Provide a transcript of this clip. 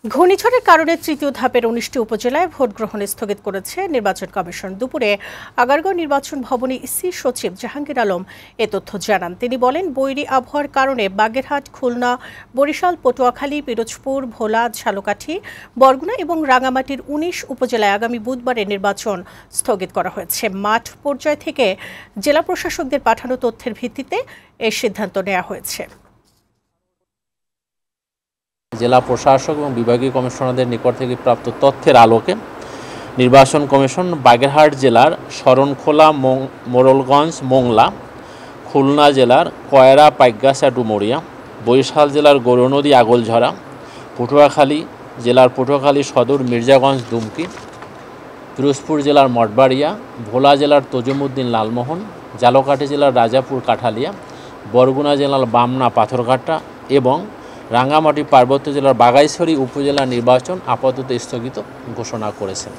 ঘূর্ণিঝড়ের কারণে তৃতীয় ধাপের ১৯টি উপজেলায় ভোট গ্রহণ স্থগিত করেছে নির্বাচন কমিশন। দুপুরে আগারগাঁও নির্বাচন ভবনে ইসি সচিব জাহাঙ্গীর আলম এ তথ্য জানান। তিনি বলেন, বৈরী আবহাওয়ার কারণে বাগেরহাট, খুলনা, বরিশাল, পটুয়াখালী, পিরোজপুর, ভোলা, ঝালকাঠি, বরগুনা এবং রাঙামাটির ১৯ উপজেলায় আগামী বুধবারে নির্বাচন স্থগিত করা হয়েছে। মাঠ পর্যায় থেকে জেলা প্রশাসকদের পাঠানো তথ্যের ভিত্তিতে এই সিদ্ধান্ত নেওয়া হয়েছে। জেলা প্রশাসক এবং বিভাগীয় কমিশনারদের নিকট থেকে প্রাপ্ত তথ্যের আলোকে নির্বাচন কমিশন বাগেরহাট জেলার শরণখোলা, মোড়লগঞ্জ, মোংলা, খুলনা জেলার কয়রা, পাইকগাছা, ডুমুরিয়া, বরিশাল জেলার গৌরনদী, আগলঝরা, পটুয়াখালী জেলার পটুয়াখালী সদর, মির্জাগঞ্জ, দুমকি, পিরোজপুর জেলার মঠবাড়িয়া, ভোলা জেলার তজুমউদ্দিন, লালমোহন, ঝালকাঠি জেলার রাজাপুর, কাঠালিয়া, বরগুনা জেলার বামনা, পাথরঘাটা এবং রাঙ্গামাটি পার্বত্য জেলার বাঘাইছড়ি উপজেলা নির্বাচন আপাতত স্থগিত ঘোষণা করেছেন।